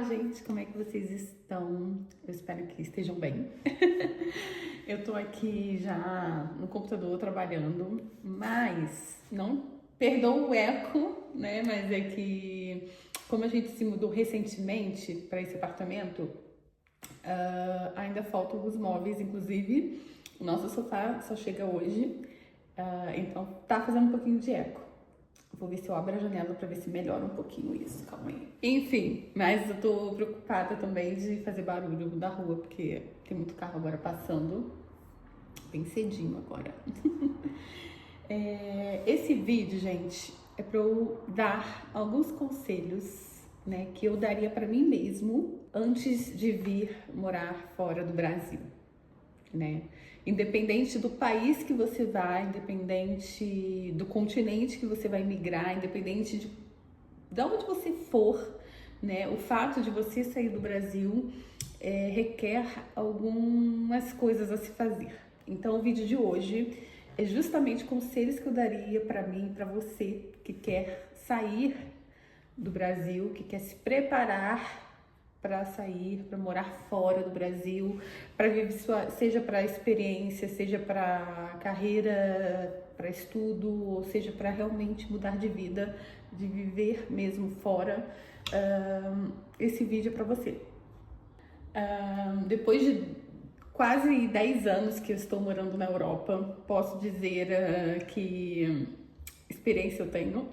gente, como é que vocês estão? Eu espero que estejam bem. Eu tô aqui já no computador trabalhando, mas não perdoa o eco, né? Mas é que, como a gente se mudou recentemente para esse apartamento, ainda faltam alguns móveis, inclusive o nosso sofá só chega hoje, então tá fazendo um pouquinho de eco. Vou ver se eu abro a janela pra ver se melhora um pouquinho isso, calma aí. Enfim, mas eu tô preocupada também de fazer barulho da rua, porque tem muito carro agora passando, bem cedinho agora. Esse vídeo, gente, é pra eu dar alguns conselhos, né, que eu daria pra mim mesmo antes de vir morar fora do Brasil, né? Independente do país que você vai, independente do continente que você vai migrar, independente de onde você for, né? O fato de você sair do Brasil requer algumas coisas a se fazer. Então, o vídeo de hoje é justamente conselhos que eu daria para mim, para você que quer sair do Brasil, que quer se preparar para sair, para morar fora do Brasil, para viver seja para experiência, seja para carreira, para estudo, ou seja para realmente mudar de vida, de viver mesmo fora. Esse vídeo é para você. Depois de quase 10 anos que eu estou morando na Europa, posso dizer que experiência eu tenho.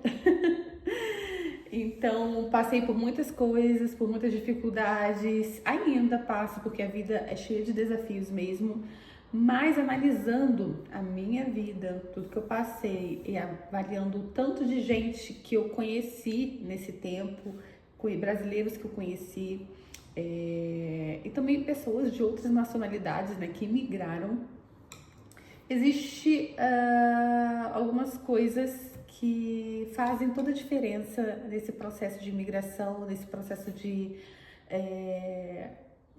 Então, passei por muitas coisas, por muitas dificuldades, ainda passo, porque a vida é cheia de desafios mesmo, mas analisando a minha vida, tudo que eu passei e avaliando o tanto de gente que eu conheci nesse tempo, brasileiros que eu conheci, e também pessoas de outras nacionalidades, né, que migraram, existe algumas coisas que fazem toda a diferença nesse processo de imigração, nesse processo de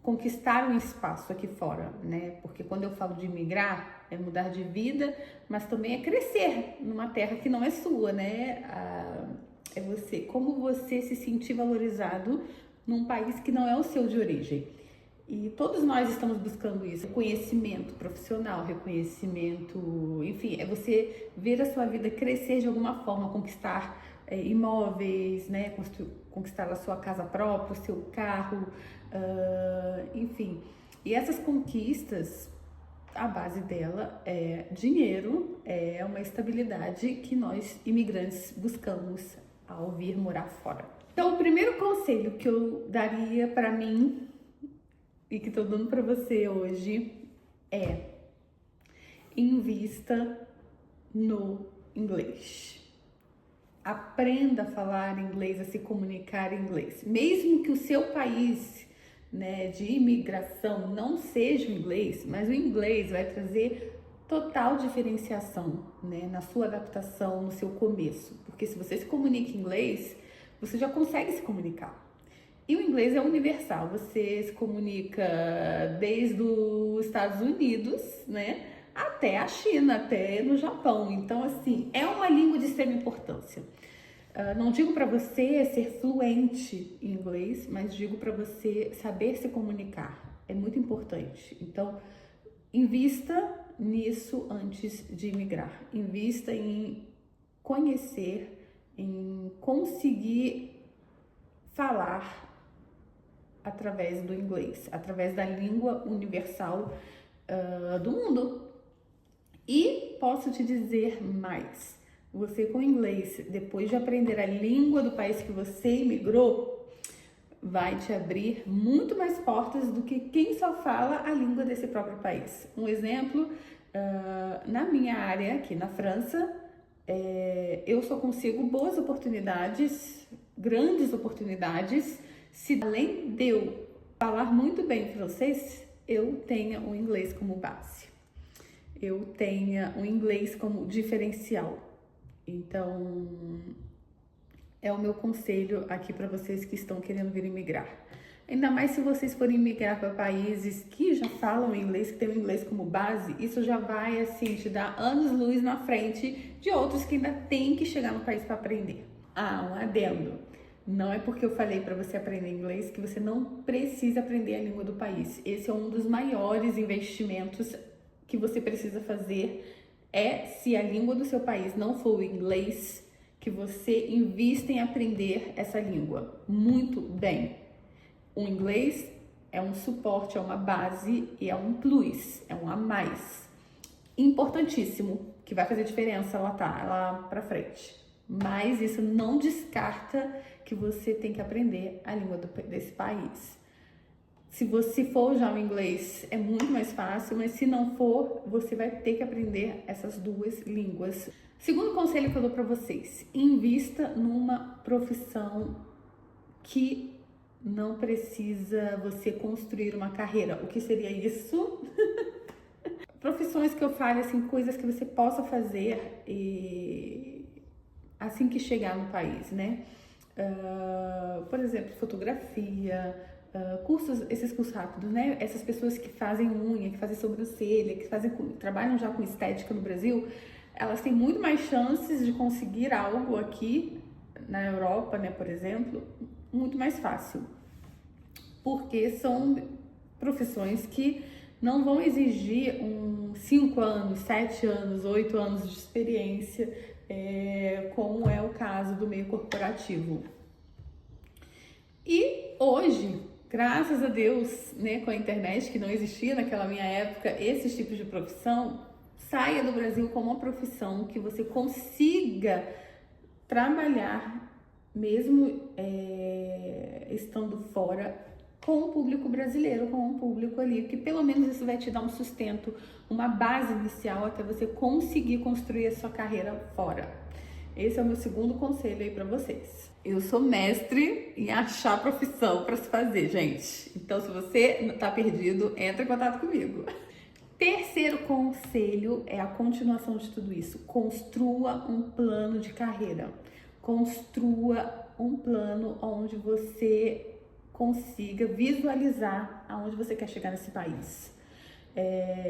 conquistar um espaço aqui fora, né? Porque quando eu falo de imigrar, é mudar de vida, mas também é crescer numa terra que não é sua, né? É você, como você se sentir valorizado num país que não é o seu de origem. E todos nós estamos buscando isso, reconhecimento profissional, reconhecimento, enfim, é você ver a sua vida crescer de alguma forma, conquistar imóveis, né, conquistar a sua casa própria, o seu carro, enfim. E essas conquistas, a base dela é dinheiro, é uma estabilidade que nós imigrantes buscamos ao vir morar fora. Então, o primeiro conselho que eu daria para mim e que tô dando para você hoje é: invista no inglês. Aprenda a falar inglês, a se comunicar em inglês. Mesmo que o seu país, né, de imigração não seja o inglês, mas o inglês vai trazer total diferenciação, né, na sua adaptação, no seu começo. Porque se você se comunica em inglês, você já consegue se comunicar. E o inglês é universal, você se comunica desde os Estados Unidos, né, até a China, até no Japão. Então, assim, é uma língua de extrema importância. Não digo para você ser fluente em inglês, mas digo para você saber se comunicar. É muito importante. Então, invista nisso antes de imigrar. Invista em conhecer, em conseguir falar através do inglês, através da língua universal do mundo. E posso te dizer mais, você com inglês, depois de aprender a língua do país que você imigrou, vai te abrir muito mais portas do que quem só fala a língua desse próprio país. Um exemplo, na minha área aqui na França, eu só consigo boas oportunidades, grandes oportunidades, se além de eu falar muito bem francês, eu tenha o inglês como base, eu tenha o inglês como diferencial. Então, é o meu conselho aqui para vocês que estão querendo vir imigrar. Ainda mais se vocês forem migrar para países que já falam inglês, que tem o inglês como base, isso já vai, assim, te dar anos-luz na frente de outros que ainda têm que chegar no país para aprender. Um adendo. Não é porque eu falei para você aprender inglês que você não precisa aprender a língua do país. Esse é um dos maiores investimentos que você precisa fazer, se a língua do seu país não for o inglês, que você invista em aprender essa língua muito bem. O inglês é um suporte, é uma base e é um plus, é um a mais. Importantíssimo, que vai fazer diferença lá pra frente. Mas isso não descarta que você tem que aprender a língua desse país. Se você for já o inglês, é muito mais fácil, mas se não for, você vai ter que aprender essas duas línguas. Segundo conselho que eu dou para vocês, invista numa profissão que não precisa você construir uma carreira. O que seria isso? Profissões que eu falo, assim, coisas que você possa fazer assim que chegar no país, né? Por exemplo, fotografia, esses cursos rápidos, né? Essas pessoas que fazem unha, que fazem sobrancelha, trabalham já com estética no Brasil, elas têm muito mais chances de conseguir algo aqui na Europa, né, por exemplo, muito mais fácil. Porque são profissões que não vão exigir 5 anos, 7 anos, 8 anos de experiência, como é o caso do meio corporativo. E hoje, graças a Deus, né, com a internet, que não existia naquela minha época, esses tipos de profissão, saia do Brasil com uma profissão que você consiga trabalhar, mesmo estando fora, com o público brasileiro, com o público ali, que pelo menos isso vai te dar um sustento, uma base inicial até você conseguir construir a sua carreira fora. Esse é o meu segundo conselho aí para vocês. Eu sou mestre em achar profissão para se fazer, gente. Então, se você tá perdido, entra em contato comigo. Terceiro conselho é a continuação de tudo isso. Construa um plano de carreira. Construa um plano onde você consiga visualizar aonde você quer chegar nesse país.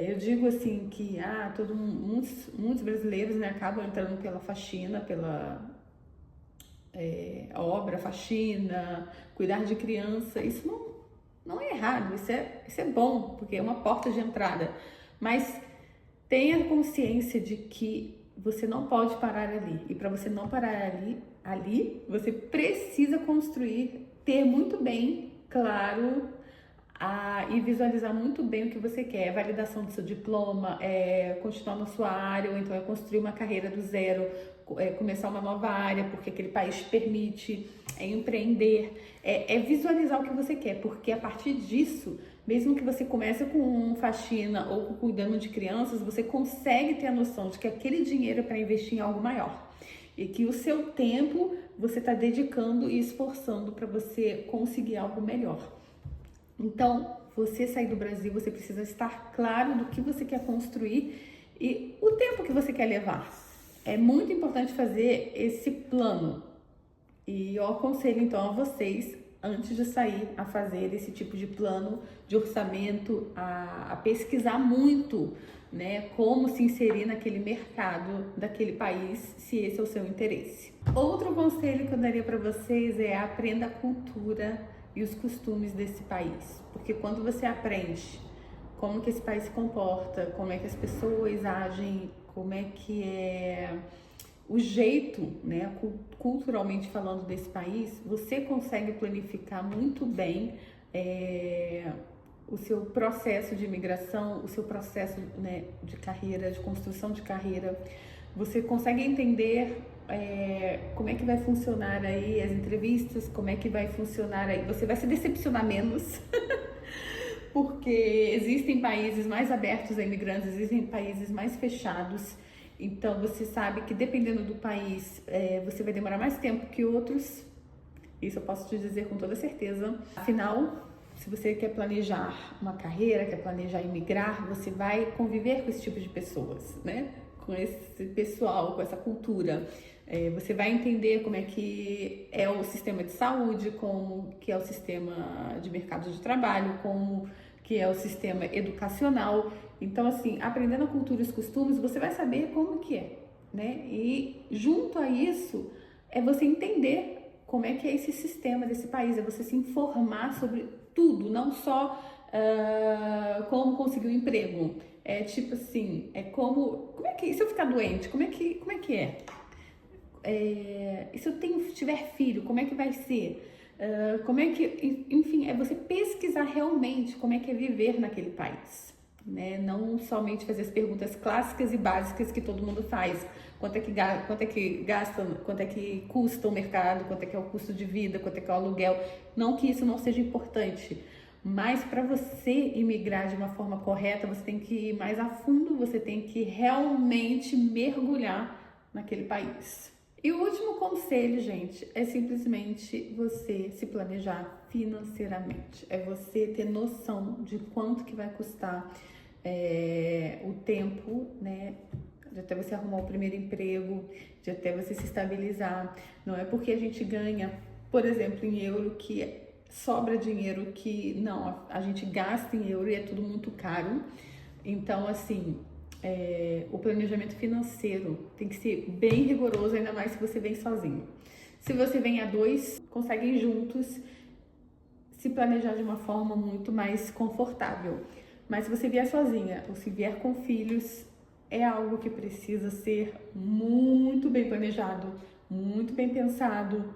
Eu digo assim que muitos brasileiros, né, acabam entrando pela faxina, pela obra, faxina, cuidar de criança. Isso não é errado, isso é bom, porque é uma porta de entrada. Mas tenha consciência de que você não pode parar ali. E para você não parar ali, você precisa ter muito bem claro e visualizar muito bem o que você quer. Validação do seu diploma, continuar na sua área, ou então construir uma carreira do zero, começar uma nova área, porque aquele país te permite, empreender, visualizar o que você quer, porque a partir disso, mesmo que você comece com faxina ou cuidando de crianças, você consegue ter a noção de que aquele dinheiro é para investir em algo maior. E que o seu tempo você está dedicando e esforçando para você conseguir algo melhor. Então, você sair do Brasil, você precisa estar claro do que você quer construir e o tempo que você quer levar. É muito importante fazer esse plano. E eu aconselho então a vocês, antes de sair, a fazer esse tipo de plano, de orçamento, a pesquisar muito, né, como se inserir naquele mercado daquele país, se esse é o seu interesse. Outro conselho que eu daria para vocês é aprenda a cultura e os costumes desse país, porque quando você aprende como que esse país se comporta, como é que as pessoas agem, como é que é o jeito, né, culturalmente falando desse país, você consegue planificar muito bem o seu processo de imigração, o seu processo, né, de carreira, de construção de carreira. Você consegue entender como é que vai funcionar aí as entrevistas, como é que vai funcionar aí. Você vai se decepcionar menos, porque existem países mais abertos a imigrantes, existem países mais fechados. Então, você sabe que dependendo do país, você vai demorar mais tempo que outros. Isso eu posso te dizer com toda certeza. Afinal, se você quer planejar uma carreira, quer planejar imigrar, você vai conviver com esse tipo de pessoas, né? Com esse pessoal, com essa cultura. Você vai entender como é que é o sistema de saúde, como que é o sistema de mercado de trabalho, como que é o sistema educacional. Então, assim, aprendendo a cultura e os costumes, você vai saber como que é, né? E junto a isso, você entender como é que é esse sistema desse país, é você se informar sobre tudo, não só como conseguir um emprego. É tipo assim, é como é que, se eu ficar doente, como é que é? E se eu tiver filho, como é que vai ser? Como é que, enfim, é você pesquisar realmente como é que é viver naquele país, né? Não somente fazer as perguntas clássicas e básicas que todo mundo faz. Quanto é que gasta, quanto é que custa o mercado, quanto é que é o custo de vida, quanto é que é o aluguel. Não que isso não seja importante, mas para você imigrar de uma forma correta, você tem que ir mais a fundo, você tem que realmente mergulhar naquele país. E o último conselho, gente, é simplesmente você se planejar financeiramente. É você ter noção de quanto que vai custar o tempo, né? De até você arrumar o primeiro emprego, de até você se estabilizar. Não é porque a gente ganha, por exemplo, em euro, que sobra dinheiro, que não, a gente gasta em euro e é tudo muito caro. Então, assim, o planejamento financeiro tem que ser bem rigoroso, ainda mais se você vem sozinho. Se você vem a dois, conseguem juntos se planejar de uma forma muito mais confortável. Mas se você vier sozinha ou se vier com filhos, é algo que precisa ser muito bem planejado, muito bem pensado,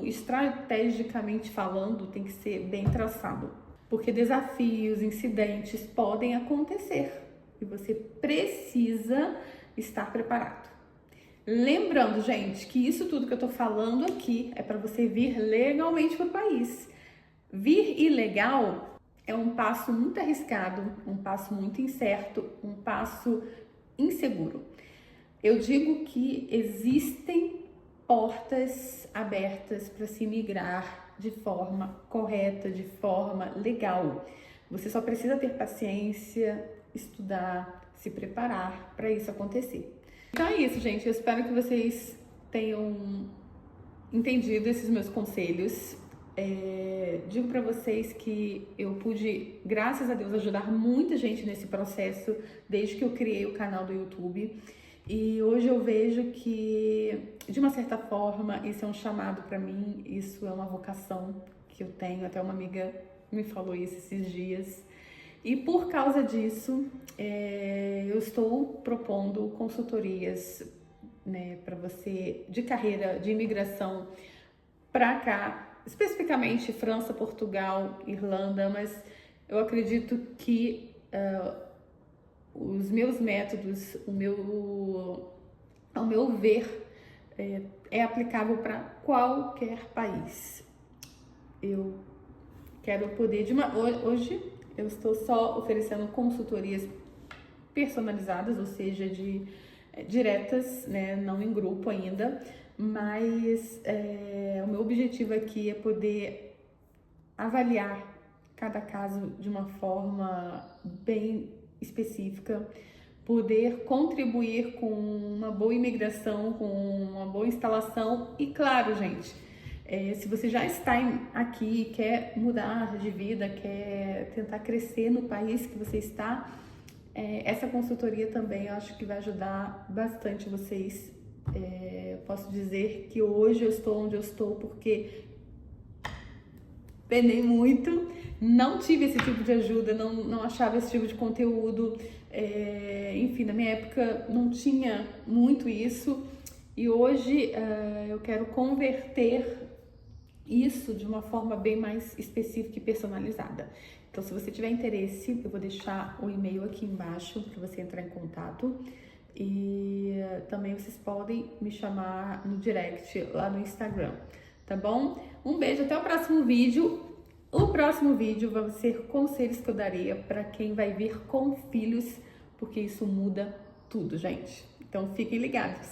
estrategicamente falando, tem que ser bem traçado. Porque desafios, incidentes podem acontecer e você precisa estar preparado. Lembrando, gente, que isso tudo que eu tô falando aqui é para você vir legalmente para o país. Vir ilegal é um passo muito arriscado, um passo muito incerto, um passo inseguro. Eu digo que existem portas abertas para se migrar de forma correta, de forma legal. Você só precisa ter paciência, estudar, se preparar para isso acontecer. Então é isso, gente. Eu espero que vocês tenham entendido esses meus conselhos. Digo para vocês que eu pude, graças a Deus, ajudar muita gente nesse processo desde que eu criei o canal do YouTube. E hoje eu vejo que, de uma certa forma, isso é um chamado para mim, isso é uma vocação que eu tenho. Até uma amiga me falou isso esses dias. E por causa disso, eu estou propondo consultorias, né, para você de carreira, de imigração para cá, especificamente França, Portugal, Irlanda, mas eu acredito que os meus métodos, ao meu ver, é aplicável para qualquer país. Eu quero poder, hoje eu estou só oferecendo consultorias personalizadas, ou seja, diretas, né, não em grupo ainda, mas o meu objetivo aqui é poder avaliar cada caso de uma forma bem específica, poder contribuir com uma boa imigração, com uma boa instalação e, claro, gente, se você já está aqui, quer mudar de vida, quer tentar crescer no país que você está, essa consultoria também eu acho que vai ajudar bastante vocês. Posso dizer que hoje eu estou onde eu estou porque penei muito, não tive esse tipo de ajuda, não achava esse tipo de conteúdo, enfim, na minha época não tinha muito isso e hoje eu quero converter isso de uma forma bem mais específica e personalizada. Então, se você tiver interesse, eu vou deixar o e-mail aqui embaixo para você entrar em contato. E também vocês podem me chamar no direct lá no Instagram, tá bom? Um beijo, até o próximo vídeo. O próximo vídeo vai ser conselhos que eu daria para quem vai vir com filhos, porque isso muda tudo, gente. Então fiquem ligados.